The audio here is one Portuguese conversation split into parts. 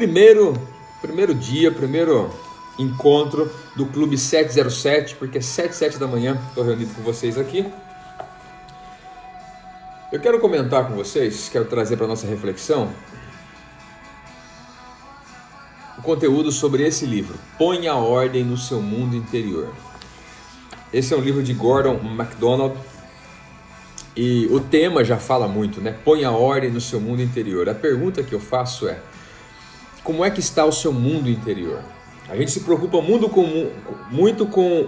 Primeiro dia, primeiro encontro do Clube 707, porque é 7h07 da manhã, estou reunido com vocês aqui. Eu quero comentar com vocês, quero trazer para a nossa reflexão o conteúdo sobre esse livro, Ponha Ordem no Seu Mundo Interior. Esse é um livro de Gordon MacDonald e o tema já fala muito, né? Ponha ordem no seu mundo interior. A pergunta que eu faço é: como é que está o seu mundo interior? A gente se preocupa muito com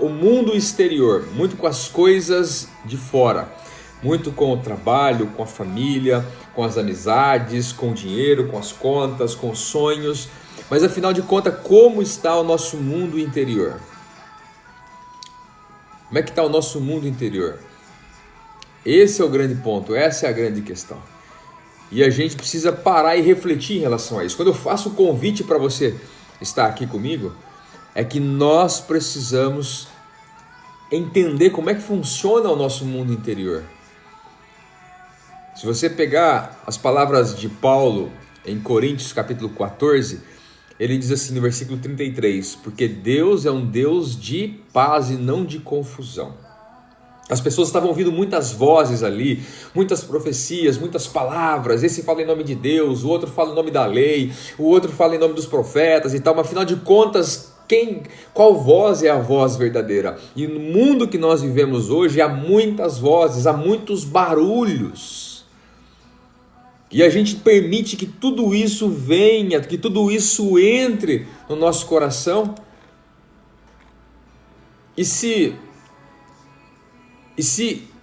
o mundo exterior, muito com as coisas de fora, muito com o trabalho, com a família, com as amizades, com o dinheiro, com as contas, com os sonhos. Mas afinal de contas, como está o nosso mundo interior? Como é que está o nosso mundo interior? Esse é o grande ponto, essa é a grande questão. E a gente precisa parar e refletir em relação a isso. Quando eu faço o convite para você estar aqui comigo, é que nós precisamos entender como é que funciona o nosso mundo interior. Se você pegar as palavras de Paulo em Coríntios capítulo 14, ele diz assim no versículo 33, porque Deus é um Deus de paz e não de confusão. As pessoas estavam ouvindo muitas vozes ali, muitas profecias, muitas palavras. Esse fala em nome de Deus, o outro fala em nome da lei, o outro fala em nome dos profetas e tal. Mas afinal de contas, qual voz é a voz verdadeira? E no mundo que nós vivemos hoje, há muitas vozes, há muitos barulhos. E a gente permite que tudo isso venha, que tudo isso entre no nosso coração. E se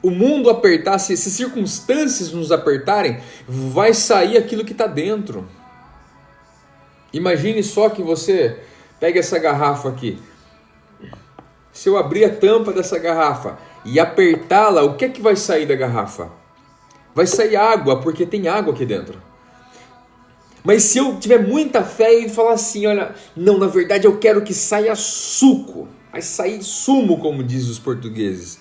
o mundo apertar, se circunstâncias nos apertarem, vai sair aquilo que está dentro. Imagine só que você pega essa garrafa aqui. Se eu abrir a tampa dessa garrafa e apertá-la, o que é que vai sair da garrafa? Vai sair água, porque tem água aqui dentro. Mas se eu tiver muita fé e falar assim, olha, não, na verdade eu quero que saia suco. Vai sair sumo, como dizem os portugueses.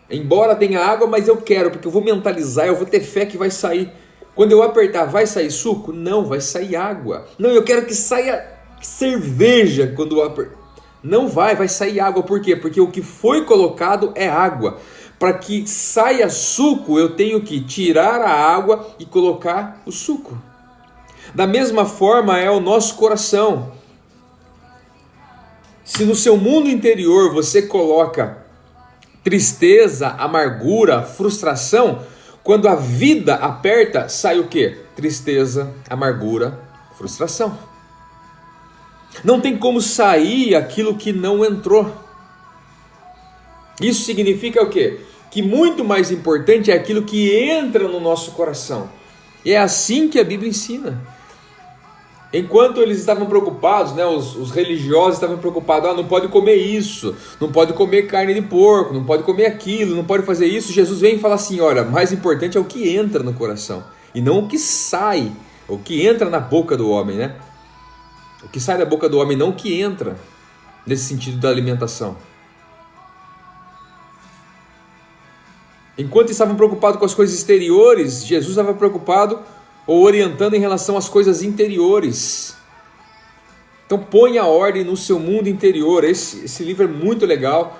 Embora tenha água, mas eu quero, porque eu vou mentalizar, eu vou ter fé que vai sair. Quando eu apertar, vai sair suco? Não, vai sair água. Não, eu quero que saia cerveja quando eu apertar. Não vai sair água. Por quê? Porque o que foi colocado é água. Para que saia suco, eu tenho que tirar a água e colocar o suco. Da mesma forma é o nosso coração. Se no seu mundo interior você coloca tristeza, amargura, frustração, quando a vida aperta, sai o quê? Tristeza, amargura, frustração. Não tem como sair aquilo que não entrou. Isso significa o quê? Que muito mais importante é aquilo que entra no nosso coração. E é assim que a Bíblia ensina. Enquanto eles estavam preocupados, né, os religiosos estavam preocupados, não pode comer isso, não pode comer carne de porco, não pode comer aquilo, não pode fazer isso. Jesus vem e fala assim, olha, mais importante é o que entra no coração, e não o que sai, o que entra na boca do homem, né? O que sai da boca do homem, não o que entra, nesse sentido da alimentação. Enquanto estavam preocupados com as coisas exteriores, Jesus estava preocupado ou orientando em relação às coisas interiores. Então ponha a ordem no seu mundo interior. Esse livro é muito legal.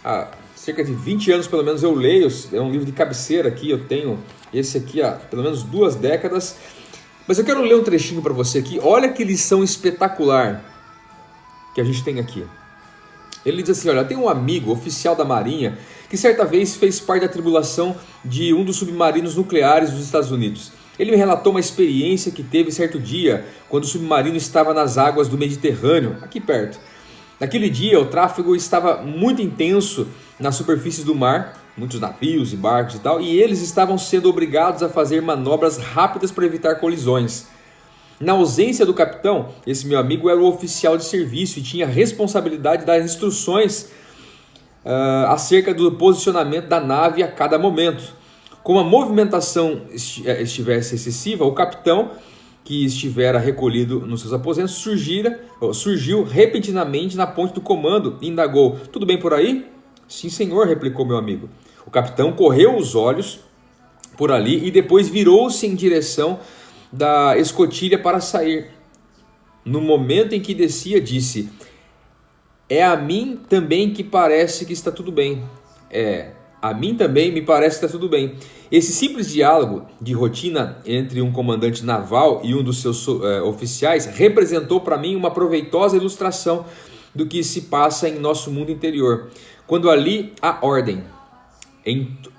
Há cerca de 20 anos pelo menos eu leio. É um livro de cabeceira aqui. Eu tenho esse aqui há pelo menos 2 décadas. Mas eu quero ler um trechinho para você aqui. Olha que lição espetacular que a gente tem aqui. Ele diz assim, olha, tem um amigo oficial da Marinha que certa vez fez parte da tripulação de um dos submarinos nucleares dos Estados Unidos. Ele me relatou uma experiência que teve certo dia, quando o submarino estava nas águas do Mediterrâneo, aqui perto. Naquele dia, o tráfego estava muito intenso na superfície do mar, muitos navios e barcos e tal, e eles estavam sendo obrigados a fazer manobras rápidas para evitar colisões. Na ausência do capitão, esse meu amigo era o oficial de serviço e tinha a responsabilidade de dar instruções acerca do posicionamento da nave a cada momento. Como a movimentação estivesse excessiva, o capitão, que estivera recolhido nos seus aposentos, surgiu repentinamente na ponte do comando e indagou, tudo bem por aí? Sim, senhor, replicou meu amigo. O capitão correu os olhos por ali e depois virou-se em direção da escotilha para sair. No momento em que descia, disse: é a mim também que parece que está tudo bem. A mim também me parece que está tudo bem. Esse simples diálogo de rotina entre um comandante naval e um dos seus oficiais representou para mim uma proveitosa ilustração do que se passa em nosso mundo interior. Quando ali há ordem.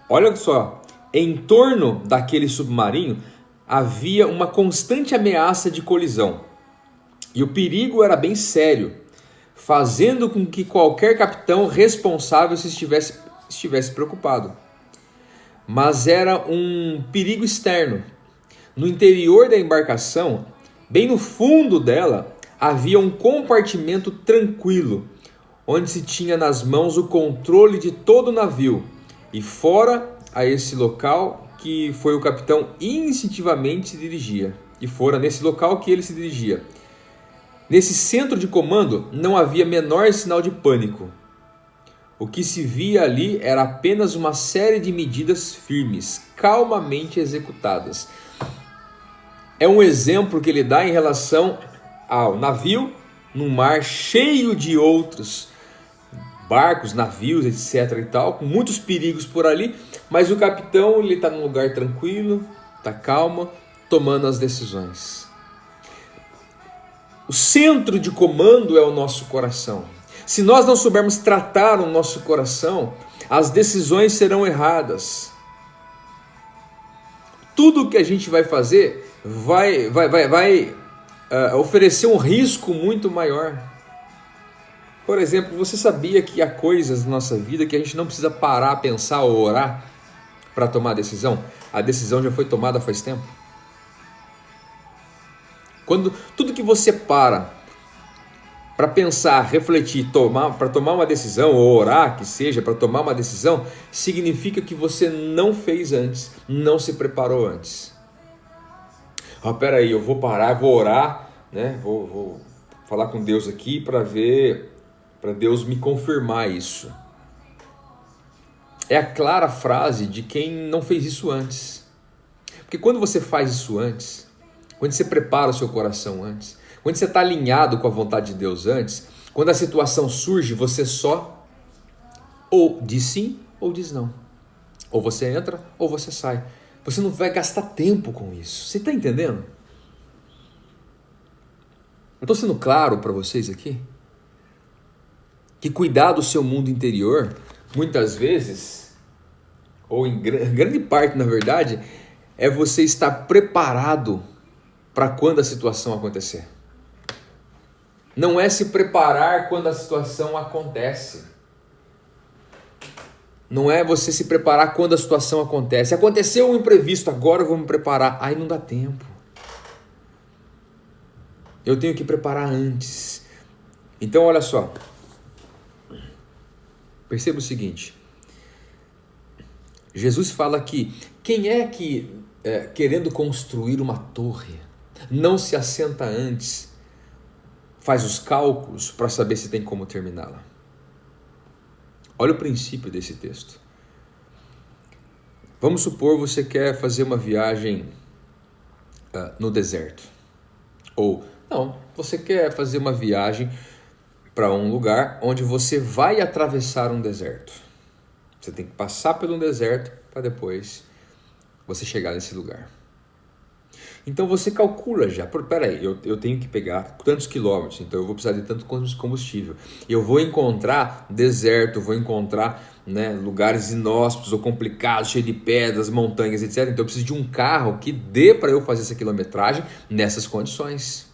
Olha só, em torno daquele submarino havia uma constante ameaça de colisão. E o perigo era bem sério, fazendo com que qualquer capitão responsável estivesse preocupado. Mas era um perigo externo. No interior da embarcação, bem no fundo dela, havia um compartimento tranquilo, onde se tinha nas mãos o controle de todo o navio. E fora a esse local que foi o capitão instintivamente se dirigia. E fora nesse local que ele se dirigia. Nesse centro de comando não havia menor sinal de pânico. O que se via ali era apenas uma série de medidas firmes, calmamente executadas. É um exemplo que ele dá em relação ao navio, num mar cheio de outros barcos, navios, etc. e tal, com muitos perigos por ali, mas o capitão ele está num lugar tranquilo, está calmo, tomando as decisões. O centro de comando é o nosso coração. Se nós não soubermos tratar o nosso coração, as decisões serão erradas. Tudo que a gente vai fazer vai oferecer um risco muito maior. Por exemplo, você sabia que há coisas na nossa vida que a gente não precisa parar, pensar ou orar para tomar a decisão? A decisão já foi tomada faz tempo. Quando tudo que você para pensar, refletir, para tomar uma decisão, ou orar, que seja, para tomar uma decisão, significa que você não fez antes, não se preparou antes. Peraí, eu vou parar, vou orar, né? Vou falar com Deus aqui para Deus me confirmar isso. É a clara frase de quem não fez isso antes. Porque quando você faz isso antes, quando você prepara o seu coração antes, quando você está alinhado com a vontade de Deus antes, quando a situação surge, você só ou diz sim ou diz não. Ou você entra ou você sai. Você não vai gastar tempo com isso. Você está entendendo? Eu estou sendo claro para vocês aqui? Que cuidar do seu mundo interior, muitas vezes, ou em grande parte na verdade, é você estar preparado para quando a situação acontecer. Não é se preparar quando a situação acontece. Não é você se preparar quando a situação acontece. Aconteceu um imprevisto, agora eu vou me preparar. Aí não dá tempo. Eu tenho que preparar antes. Então olha só. Perceba o seguinte. Jesus fala que quem é que, querendo construir uma torre, não se assenta antes, faz os cálculos para saber se tem como terminá-la. Olha o princípio desse texto. Vamos supor você quer fazer uma viagem no deserto. Ou, não, você quer fazer uma viagem para um lugar onde você vai atravessar um deserto. Você tem que passar pelo deserto para depois você chegar nesse lugar. Então você calcula já, peraí, eu tenho que pegar tantos quilômetros, então eu vou precisar de tanto combustível. Eu vou encontrar deserto, vou encontrar lugares inóspitos ou complicados, cheios de pedras, montanhas, etc. Então eu preciso de um carro que dê para eu fazer essa quilometragem nessas condições.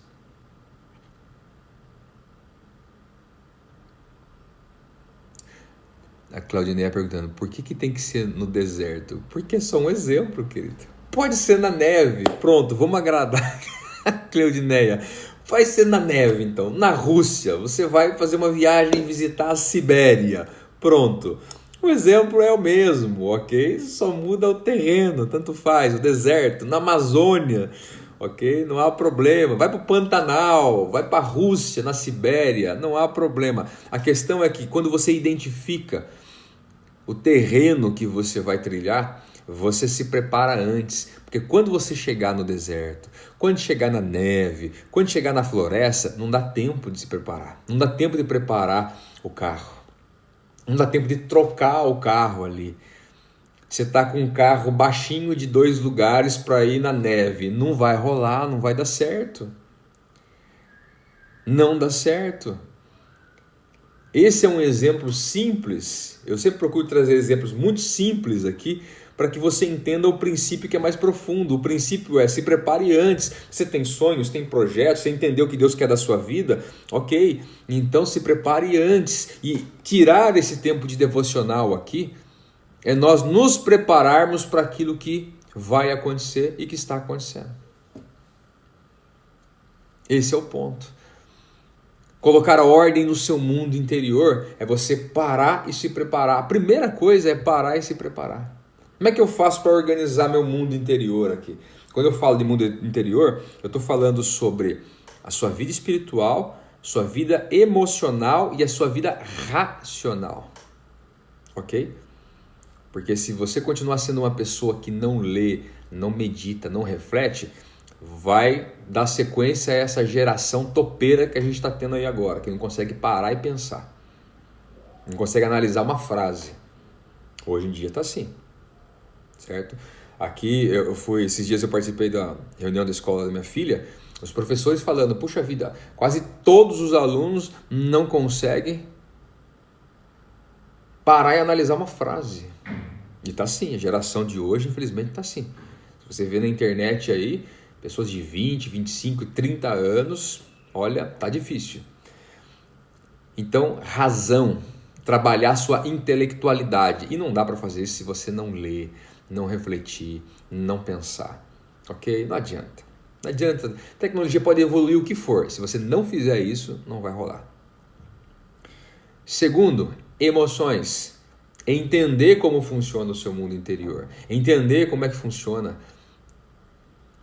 A Claudineia perguntando, por que tem que ser no deserto? Porque é só um exemplo, querido. Pode ser na neve. Pronto, vamos agradar a Claudineia. Vai ser na neve, então. Na Rússia. Você vai fazer uma viagem visitar a Sibéria. Pronto. O exemplo é o mesmo, ok? Só muda o terreno, tanto faz. O deserto, na Amazônia, ok? Não há problema. Vai para o Pantanal, vai para a Rússia, na Sibéria. Não há problema. A questão é que quando você identifica o terreno que você vai trilhar, você se prepara antes, porque quando você chegar no deserto, quando chegar na neve, quando chegar na floresta, não dá tempo de se preparar, não dá tempo de preparar o carro, não dá tempo de trocar o carro ali. Você está com um carro baixinho de 2 lugares para ir na neve, não vai rolar, não vai dar certo. Não dá certo. Esse é um exemplo simples, eu sempre procuro trazer exemplos muito simples aqui, para que você entenda o princípio que é mais profundo. O princípio é: se prepare antes. Você tem sonhos, tem projetos, você entendeu o que Deus quer da sua vida? Ok, então se prepare antes. E tirar esse tempo de devocional aqui é nós nos prepararmos para aquilo que vai acontecer e que está acontecendo. Esse é o ponto. Colocar a ordem no seu mundo interior é você parar e se preparar. A primeira coisa é parar e se preparar. Como é que eu faço para organizar meu mundo interior aqui? Quando eu falo de mundo interior, eu estou falando sobre a sua vida espiritual, sua vida emocional e a sua vida racional. Ok? Porque se você continuar sendo uma pessoa que não lê, não medita, não reflete, vai dar sequência a essa geração topeira que a gente está tendo aí agora, que não consegue parar e pensar. Não consegue analisar uma frase. Hoje em dia está assim. Certo? Aqui esses dias eu participei da reunião da escola da minha filha, os professores falando: puxa vida, quase todos os alunos não conseguem parar e analisar uma frase. E tá assim, a geração de hoje infelizmente tá assim. Se você vê na internet aí, pessoas de 20, 25, 30 anos, olha, tá difícil. Então, razão, trabalhar sua intelectualidade. E não dá para fazer isso se você não ler, não refletir, não pensar. Ok? Não adianta. Não adianta. A tecnologia pode evoluir o que for. Se você não fizer isso, não vai rolar. Segundo, emoções. Entender como funciona o seu mundo interior. Entender como é que funciona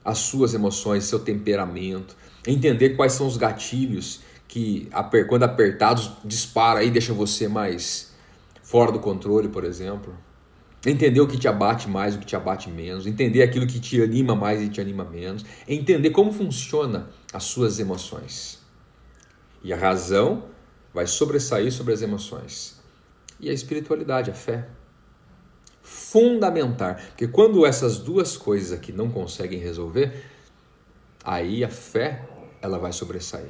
as suas emoções, seu temperamento. Entender quais são os gatilhos que, quando apertados, dispara e deixa você mais fora do controle, por exemplo. Entender o que te abate mais, o que te abate menos. Entender aquilo que te anima mais e te anima menos. Entender como funciona as suas emoções. E a razão vai sobressair sobre as emoções. E a espiritualidade, a fé. Fundamentar. Porque quando essas duas coisas aqui não conseguem resolver, aí a fé ela vai sobressair.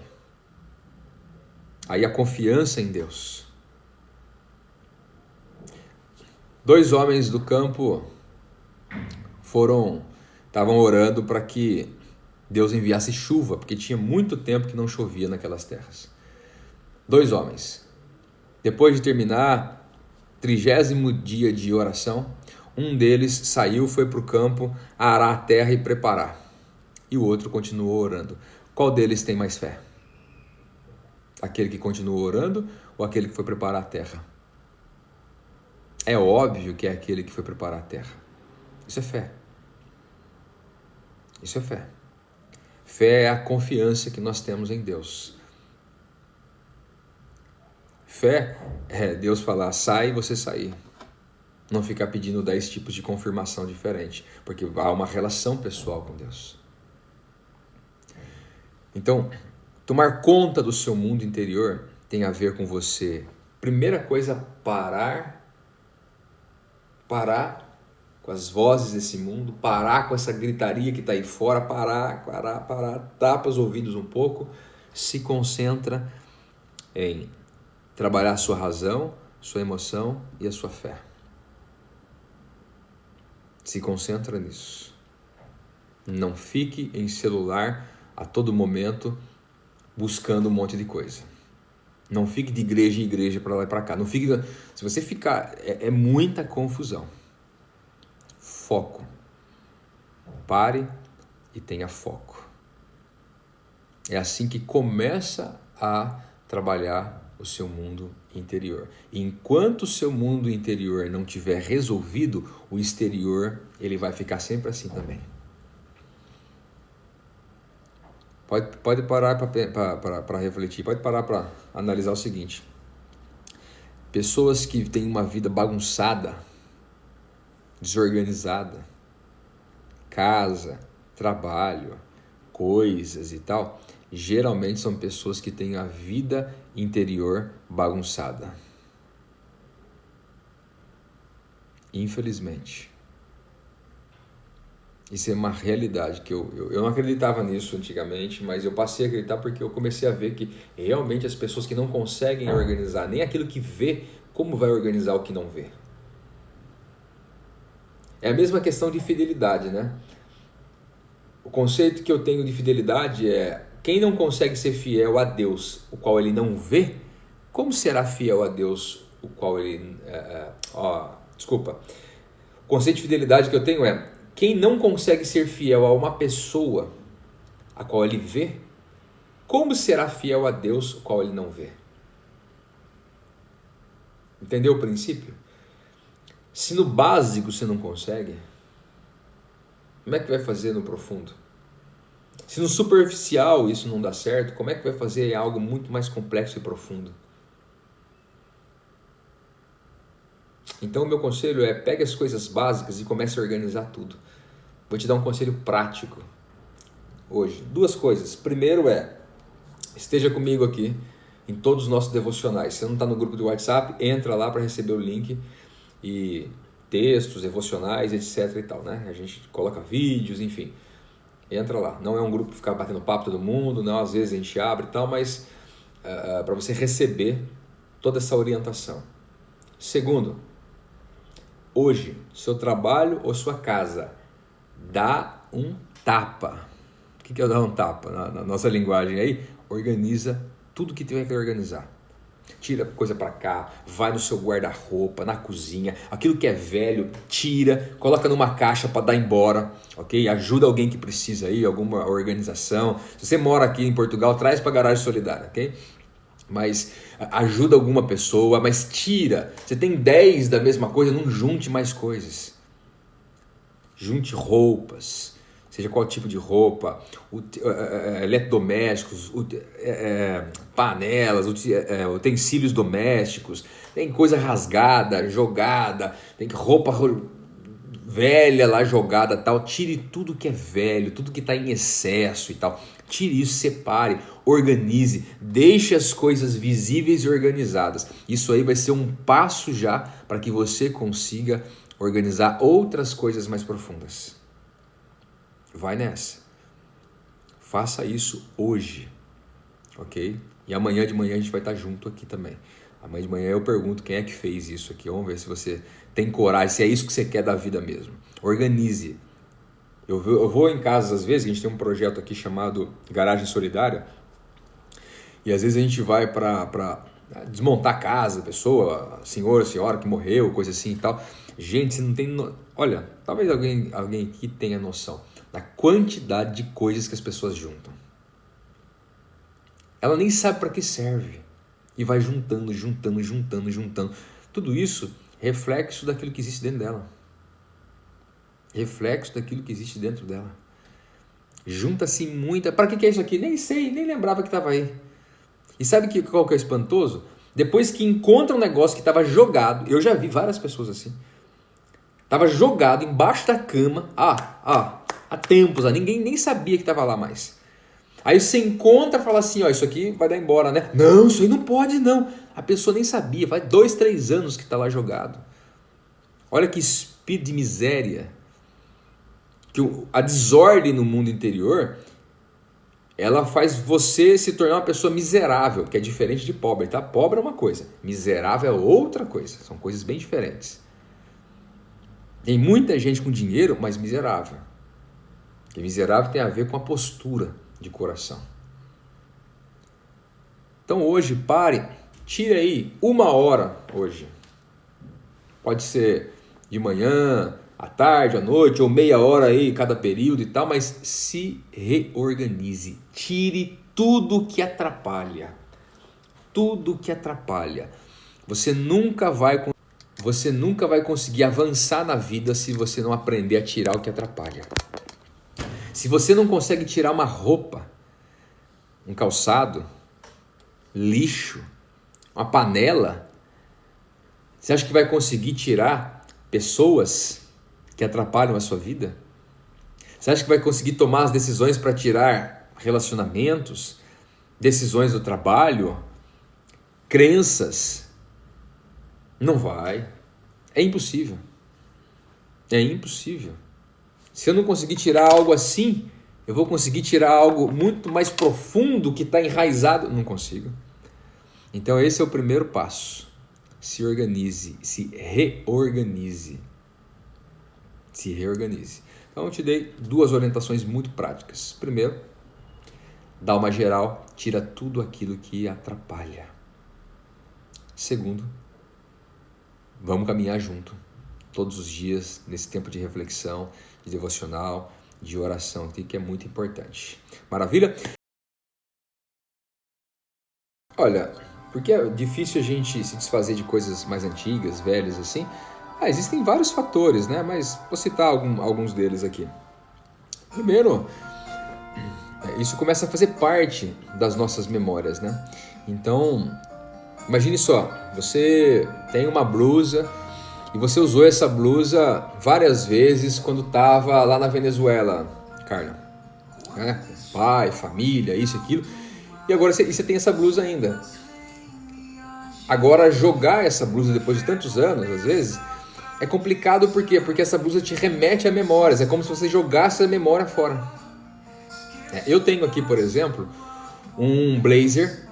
Aí a confiança em Deus. 2 homens do campo estavam orando para que Deus enviasse chuva, porque tinha muito tempo que não chovia naquelas terras. 2 homens. Depois de terminar o 30º dia de oração, um deles saiu, foi para o campo arar a terra e preparar. E o outro continuou orando. Qual deles tem mais fé? Aquele que continuou orando ou aquele que foi preparar a terra? É óbvio que é aquele que foi preparar a terra. Isso é fé. Isso é fé. Fé é a confiança que nós temos em Deus. Fé é Deus falar, sai e você sair. Não ficar pedindo 10 tipos de confirmação diferente, porque há uma relação pessoal com Deus. Então, tomar conta do seu mundo interior tem a ver com você, primeira coisa, parar com as vozes desse mundo, parar com essa gritaria que está aí fora, parar, tapa os ouvidos um pouco, se concentra em trabalhar a sua razão, sua emoção e a sua fé. Se concentra nisso. Não fique em celular a todo momento buscando um monte de coisa. Não fique de igreja em igreja para lá e para cá. Não fique, se você ficar, é muita confusão. Foco. Pare e tenha foco. É assim que começa a trabalhar o seu mundo interior. E enquanto o seu mundo interior não tiver resolvido, o exterior ele vai ficar sempre assim também. Pode parar para refletir, pode parar para analisar o seguinte. Pessoas que têm uma vida bagunçada, desorganizada, casa, trabalho, coisas e tal, geralmente são pessoas que têm a vida interior bagunçada. Infelizmente. Isso é uma realidade que eu não acreditava nisso antigamente, mas eu passei a acreditar porque eu comecei a ver que realmente as pessoas que não conseguem organizar nem aquilo que vê, como vai organizar o que não vê? É a mesma questão de fidelidade, né? O conceito que eu tenho de fidelidade é: quem não consegue ser fiel a Deus, o qual ele não vê, como será fiel a Deus, o qual ele... Desculpa. O conceito de fidelidade que eu tenho é: quem não consegue ser fiel a uma pessoa a qual ele vê, como será fiel a Deus, o qual ele não vê? Entendeu o princípio? Se no básico você não consegue, como é que vai fazer no profundo? Se no superficial isso não dá certo, como é que vai fazer em algo muito mais complexo e profundo? Então o meu conselho é: pegue as coisas básicas e comece a organizar tudo. Vou te dar um conselho prático hoje. 2 coisas. Primeiro é: esteja comigo aqui em todos os nossos devocionais. Se você não está no grupo do WhatsApp, entra lá para receber o link e textos, devocionais, etc e tal, né? A gente coloca vídeos, enfim. Entra lá. Não é um grupo para ficar batendo papo todo mundo, não. Às vezes a gente abre e tal, mas para você receber toda essa orientação. Segundo, hoje, seu trabalho ou sua casa, dá um tapa. O que é dar um tapa? Na nossa linguagem aí, organiza tudo que tiver que organizar. Tira coisa para cá, vai no seu guarda-roupa, na cozinha, aquilo que é velho, tira, coloca numa caixa para dar embora, ok? Ajuda alguém que precisa aí, alguma organização. Se você mora aqui em Portugal, traz para a garagem solidária, ok? Mas ajuda alguma pessoa, mas tira. Você tem 10 da mesma coisa, não junte mais coisas. Junte roupas, seja qual tipo de roupa, eletrodomésticos, panelas, utensílios domésticos, tem coisa rasgada, jogada, tem roupa velha lá jogada, tal. Tire tudo que é velho, tudo que está em excesso e tal. Tire isso, separe, organize, deixe as coisas visíveis e organizadas. Isso aí vai ser um passo já para que você consiga organizar outras coisas mais profundas. Vai nessa. Faça isso hoje, ok? E amanhã de manhã a gente vai estar junto aqui também. Amanhã de manhã eu pergunto quem é que fez isso aqui. Vamos ver se você tem coragem, se é isso que você quer da vida mesmo. Organize. Eu vou em casas às vezes, a gente tem um projeto aqui chamado Garagem Solidária, e às vezes a gente vai para desmontar a casa da pessoa, senhora que morreu, coisa assim e tal. Gente, você não tem... Olha, talvez alguém aqui tenha noção da quantidade de coisas que as pessoas juntam. Ela nem sabe para que serve. E vai juntando. Tudo isso reflexo daquilo que existe dentro dela. Reflexo daquilo que existe dentro dela. Junta-se muita... Para que é isso aqui? Nem sei, nem lembrava que estava aí. E sabe qual que é espantoso? Depois que encontra um negócio que estava jogado, eu já vi várias pessoas assim, estava jogado embaixo da cama, há tempos, ninguém nem sabia que estava lá mais. Aí você encontra e fala assim, ó, isso aqui vai dar embora, né? Não, isso aí não pode não. A pessoa nem sabia, faz 2, 3 anos que está lá jogado. Olha que espírito de miséria. Que a desordem no mundo interior, ela faz você se tornar uma pessoa miserável, que é diferente de pobre, tá? Pobre é uma coisa, miserável é outra coisa, são coisas bem diferentes. Tem muita gente com dinheiro, mas miserável. E miserável tem a ver com a postura de coração. Então hoje, pare, tire aí 1 hora hoje. Pode ser de manhã, à tarde, à noite, ou meia hora aí cada período e tal, mas se reorganize. Tire tudo que atrapalha. Tudo que atrapalha. Você nunca vai conseguir avançar na vida se você não aprender a tirar o que atrapalha. Se você não consegue tirar uma roupa, um calçado, lixo, uma panela, você acha que vai conseguir tirar pessoas, que atrapalham a sua vida? Você acha que vai conseguir tomar as decisões para tirar relacionamentos, decisões do trabalho, crenças? Não vai. É impossível. É impossível. Se eu não conseguir tirar algo assim, eu vou conseguir tirar algo muito mais profundo que está enraizado? Não consigo. Então esse é o primeiro passo. Se organize, se reorganize. Se reorganize. Então eu te dei 2 orientações muito práticas. Primeiro, dá uma geral, tira tudo aquilo que atrapalha. Segundo, vamos caminhar junto, todos os dias, nesse tempo de reflexão, de devocional, de oração, que é muito importante. Maravilha? Olha, porque é difícil a gente se desfazer de coisas mais antigas, velhas assim? Existem vários fatores, né? Mas vou citar alguns deles aqui. Primeiro, isso começa a fazer parte das nossas memórias, né? Então, imagine só, você tem uma blusa e você usou essa blusa várias vezes quando estava lá na Venezuela, Carla, né? Com pai, família, isso, aquilo, e agora você tem essa blusa ainda. Agora, jogar essa blusa depois de tantos anos, às vezes, é complicado. Por quê? Porque essa blusa te remete a memórias, é como se você jogasse a memória fora. Eu tenho aqui, por exemplo, um blazer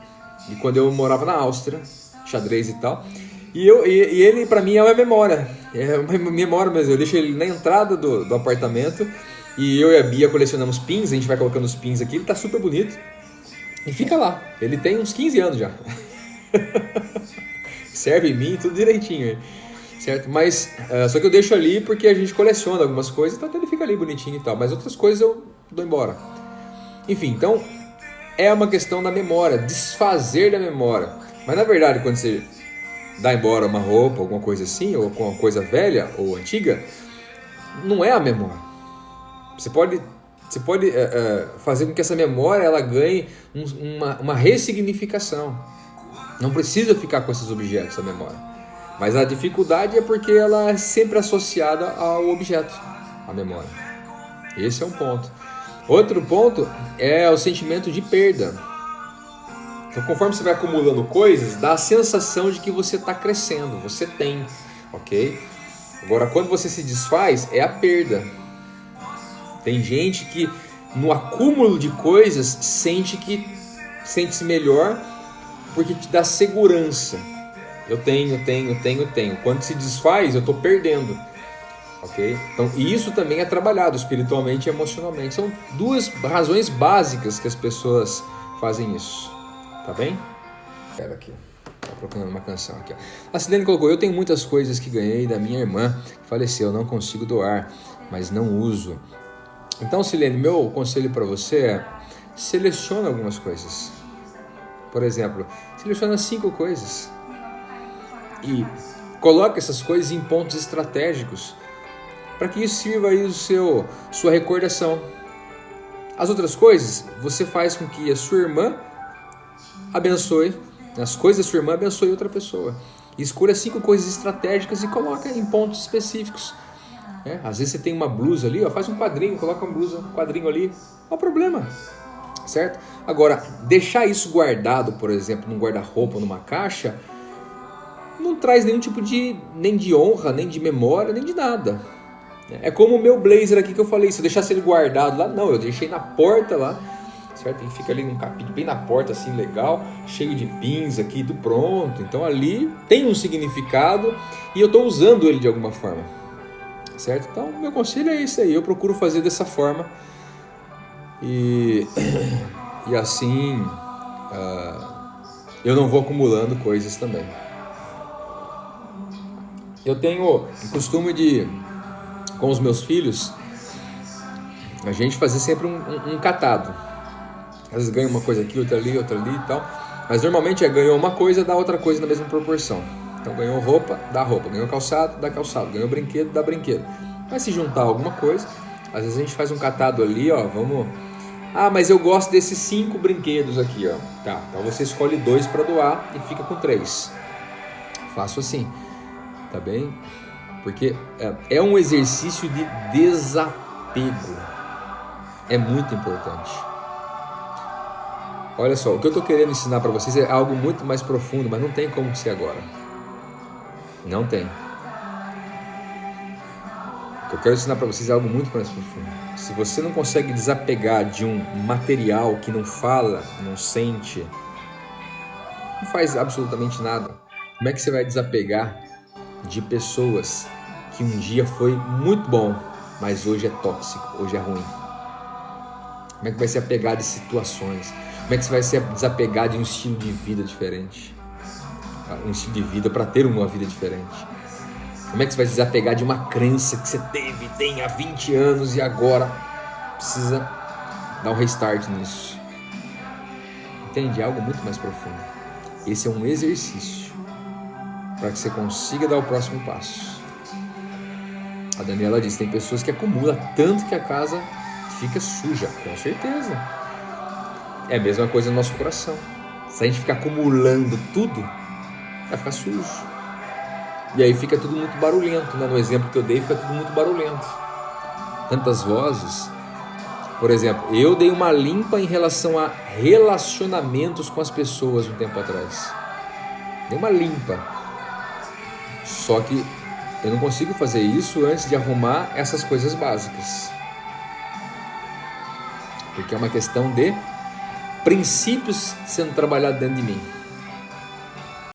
de quando eu morava na Áustria, xadrez e tal, e ele pra mim é uma memória mesmo. Eu deixo ele na entrada do apartamento e eu e a Bia colecionamos pins, a gente vai colocando os pins aqui, ele tá super bonito e fica lá. Ele tem uns 15 anos já. Serve em mim, tudo direitinho, certo? Mas só que eu deixo ali porque a gente coleciona algumas coisas, então ele fica ali bonitinho e tal, mas outras coisas eu dou embora. Enfim, então é uma questão da memória, desfazer da memória. Mas na verdade, quando você dá embora uma roupa, alguma coisa assim, ou uma coisa velha ou antiga, não é a memória. Você pode fazer com que essa memória ela ganhe uma ressignificação. Não precisa ficar com esses objetos, a memória. Mas a dificuldade é porque ela é sempre associada ao objeto, a memória. Esse é um ponto. Outro ponto é o sentimento de perda. Então, conforme você vai acumulando coisas, dá a sensação de que você está crescendo, você tem, ok? Agora, quando você se desfaz, é a perda. Tem gente que no acúmulo de coisas sente-se melhor porque te dá segurança. Eu tenho. Quando se desfaz, eu estou perdendo. Okay? Então, e isso também é trabalhado espiritualmente e emocionalmente. São 2 razões básicas que as pessoas fazem isso. Tá bem? Espera aqui. Tá procurando uma canção aqui. A Silene colocou: eu tenho muitas coisas que ganhei da minha irmã que faleceu. Não consigo doar, mas não uso. Então, Silene, meu conselho para você é: seleciona algumas coisas. Por exemplo, seleciona 5 coisas. E coloque essas coisas em pontos estratégicos, para que isso sirva aí sua recordação. As outras coisas, você faz com que a sua irmã abençoe, as coisas da sua irmã abençoe outra pessoa. Escolha 5 coisas estratégicas e coloca em pontos específicos. Às vezes você tem uma blusa ali, faz um quadrinho, coloca um quadrinho ali, não há problema, certo? Agora, deixar isso guardado, por exemplo, num guarda-roupa, numa caixa, não traz nenhum tipo nem de honra, nem de memória, nem de nada. É como o meu blazer aqui que eu falei, se eu deixasse ele guardado lá, não, eu deixei na porta lá, certo? Ele fica ali num capítulo bem na porta, assim, legal, cheio de pins aqui, do pronto. Então ali tem um significado e eu estou usando ele de alguma forma, certo? Então meu conselho é isso aí, eu procuro fazer dessa forma e assim eu não vou acumulando coisas também. Eu tenho o costume de, com os meus filhos, a gente fazer sempre um catado. Às vezes ganha uma coisa aqui, outra ali e tal. Mas normalmente ganhou uma coisa, dá outra coisa na mesma proporção. Então ganhou roupa, dá roupa. Ganhou calçado, dá calçado. Ganhou brinquedo, dá brinquedo. Vai se juntar alguma coisa, às vezes a gente faz um catado ali, vamos... mas eu gosto desses 5 brinquedos aqui, Tá, então você escolhe 2 para doar e fica com 3. Faço assim, tá bem? Porque é um exercício de desapego. É muito importante. Olha só, o que eu estou querendo ensinar para vocês é algo muito mais profundo, mas não tem como ser agora. Não tem. O que eu quero ensinar para vocês é algo muito mais profundo. Se você não consegue desapegar de um material que não fala, não sente, não faz absolutamente nada, como é que você vai desapegar de pessoas que um dia foi muito bom, mas hoje é tóxico, hoje é ruim? Como é que vai se apegar de situações? Como é que você vai se desapegar de um estilo de vida diferente? Um estilo de vida para ter uma vida diferente? Como é que você vai se desapegar de uma crença que você tem há 20 anos e agora precisa dar um restart nisso? Entende? É algo muito mais profundo. Esse é um exercício para que você consiga dar o próximo passo. A Daniela diz, tem pessoas que acumulam tanto que a casa fica suja, com certeza. É a mesma coisa no nosso coração. Se a gente ficar acumulando tudo, vai ficar sujo. E aí fica tudo muito barulhento, né? No exemplo que eu dei, fica tudo muito barulhento. Tantas vozes. Por exemplo, eu dei uma limpa em relação a relacionamentos com as pessoas um tempo atrás. Dei uma limpa. Só que eu não consigo fazer isso antes de arrumar essas coisas básicas. Porque é uma questão de princípios sendo trabalhados dentro de mim.